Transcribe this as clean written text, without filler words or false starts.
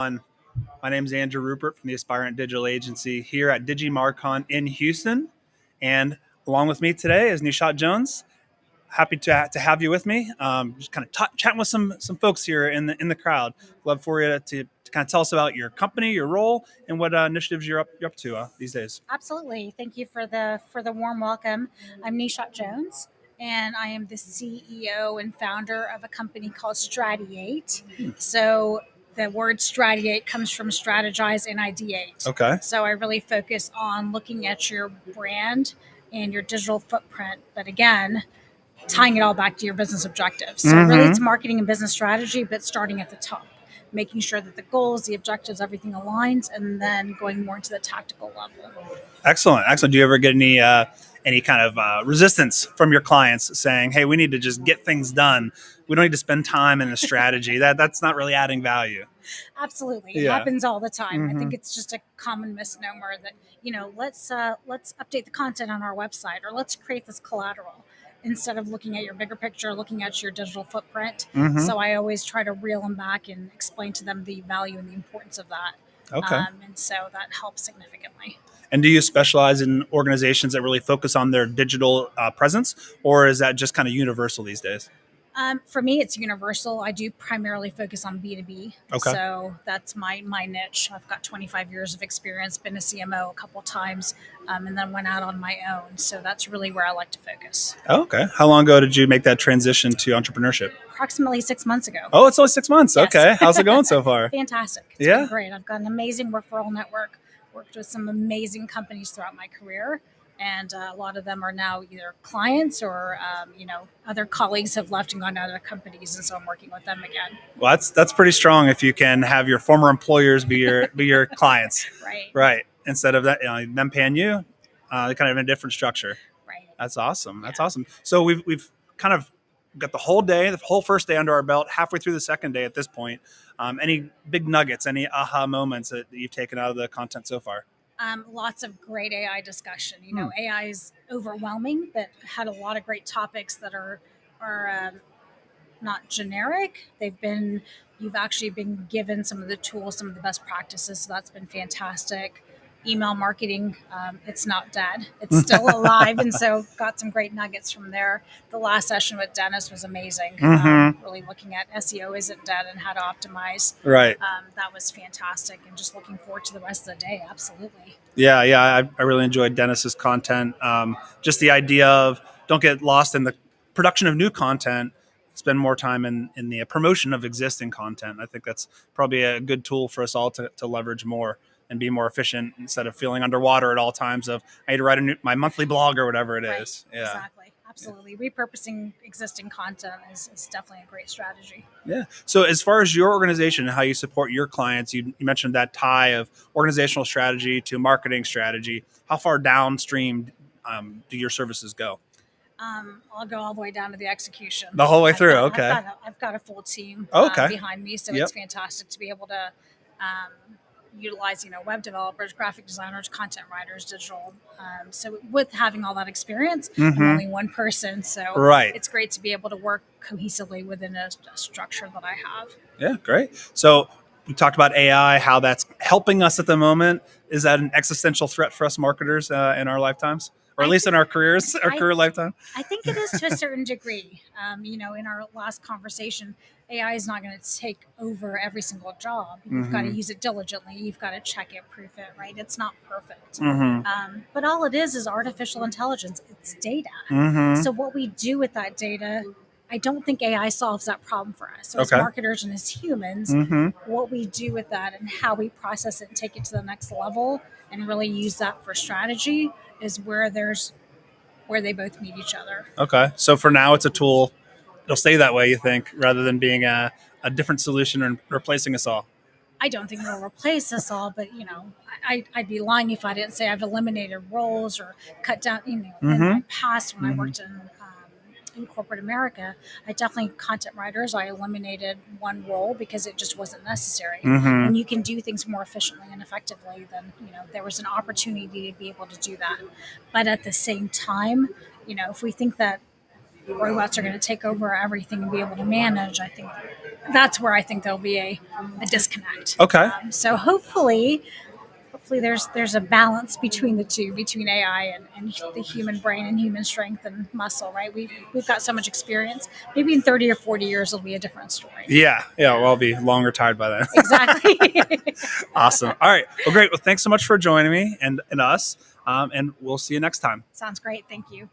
My name is Andrew Rupert from the Aspirant Digital Agency here at DigiMarCon in Houston. And along with me today is Nishat Jones. Happy to have you with me. Just kind of chatting with some folks here in the crowd. Love for you to kind of tell us about your company, your role, and what initiatives you're up to these days. Absolutely. Thank you for the warm welcome. I'm Nishat Jones, and I am the CEO and founder of a company called Stratiate. So the word Stratiate comes from strategize and ideate. Okay. So I really focus on looking at your brand and your digital footprint, but again, tying it all back to your business objectives. So really it's marketing and business strategy, but starting at the top, making sure that the goals, the objectives, everything aligns, and then going more into the tactical level. Excellent. Excellent. Do you ever get any kind of resistance from your clients saying, "Hey, we need to just get things done. We don't need to spend time in a strategy. That's not really adding value." Absolutely, it Yeah. happens all the time. I think it's just a common misnomer that let's update the content on our website, or let's create this collateral instead of looking at your bigger picture, looking at your digital footprint. So I always try to reel them back and explain to them the value and the importance of that. Okay. And so that helps significantly. And do you specialize in organizations that really focus on their digital presence, or is that just kind of universal these days? For me, it's universal. I do primarily focus on B2B. Okay. So that's my niche. I've got 25 years of experience, been a CMO a couple times, and then went out on my own. So that's really where I like to focus. Oh, okay. How long ago did you make that transition to entrepreneurship? Approximately 6 months ago. Oh, it's only 6 months. Yes. Okay. How's it going so far? Fantastic. It's Yeah? been great. I've got an amazing referral network, worked with some amazing companies throughout my career. And a lot of them are now either clients or, other colleagues have left and gone to other companies. And so I'm working with them again. Well, that's pretty strong if you can have your former employers be your clients, Right. right? Instead of that, them paying you, kind of in a different structure. Right. That's awesome. That's Yeah. awesome. So we've kind of got the whole day, the whole first day under our belt, halfway through the second day at this point. Any big nuggets, any aha moments that you've taken out of the content so far? Lots of great AI discussion. AI is overwhelming, but had a lot of great topics that are not generic. You've actually been given some of the tools, some of the best practices. So that's been fantastic. Email marketing, it's not dead. It's still alive. And so got some great nuggets from there. The last session with Dennis was amazing. Really looking at SEO isn't dead and how to optimize. Right. That was fantastic. And just looking forward to the rest of the day. Absolutely. Yeah, yeah. I really enjoyed Dennis's content. Just the idea of don't get lost in the production of new content. Spend more time in the promotion of existing content. I think that's probably a good tool for us all to leverage more and be more efficient instead of feeling underwater at all times of I need to write my monthly blog or whatever it is. Right. Yeah. Exactly. Absolutely. Repurposing existing content is definitely a great strategy. Yeah. So as far as your organization and how you support your clients, you mentioned that tie of organizational strategy to marketing strategy. How far downstream do your services go? I'll go all the way down to the execution. The whole way through. Okay. I've got a full team Okay. behind me, so Yep. it's fantastic to be able to utilize, web developers, graphic designers, content writers, digital. So with having all that experience, I'm only one person, so Right. it's great to be able to work cohesively within a structure that I have. Yeah, great. So we talked about AI, how that's helping us at the moment. Is that an existential threat for us marketers in our lifetimes, or at least in our careers, our career lifetime? I think it is to a certain degree. In our last conversation, AI is not going to take over every single job. You've got to use it diligently. You've got to check it, proof it, right? It's not perfect. But all it is artificial intelligence. It's data. So what we do with that data, I don't think AI solves that problem for us. So as Okay. marketers and as humans, what we do with that and how we process it and take it to the next level and really use that for strategy is where they both meet each other. Okay. So for now, it's a tool. It'll stay that way, you think, rather than being a different solution and replacing us all. I don't think it'll replace us all, but I'd be lying if I didn't say I've eliminated roles or cut down. In my past when I worked in corporate America, I definitely content writers. I eliminated one role because it just wasn't necessary. When you can do things more efficiently and effectively, then there was an opportunity to be able to do that. But at the same time, if we think that robots are going to take over everything and be able to manage, I think that's where I think there'll be a disconnect. Okay. So hopefully there's a balance between the two, between AI and the human brain and human strength and muscle, right? We've got so much experience. Maybe in 30 or 40 years it'll be a different story. Yeah. Well, I'll be long retired by then. Exactly. Awesome. All right. Well, great. Well, thanks so much for joining me and us. And we'll see you next time. Sounds great. Thank you.